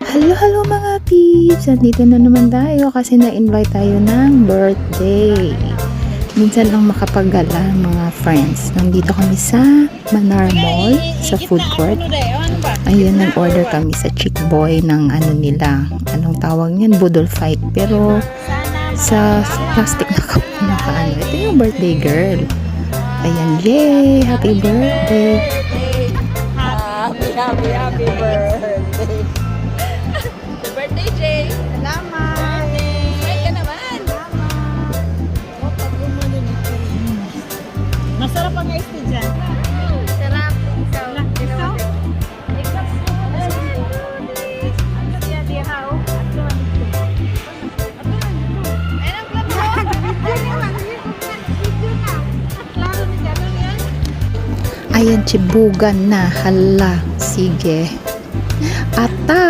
Hello, hello mga peeps! Nandito na naman tayo kasi na-invite tayo ng birthday. Minsan lang makapagala mga friends. Nandito kami sa Manar Mall, sa food court. Ayun, nag-order kami sa Chick Boy ng ano nila. Anong tawag niyan? Budol fight. Pero sa plastic na cup na nakaano. Ito yung birthday girl. Ayan, yay! Happy birthday! Happy birthday. Birthday, Jay. Salamat! Ay ka naman. Oh, pag-umulo nito. Masarap ang ice tea dyan. Sarap. Ikaw. Ikaw? Ayan, chibugan na. Hala. Sige. Ata.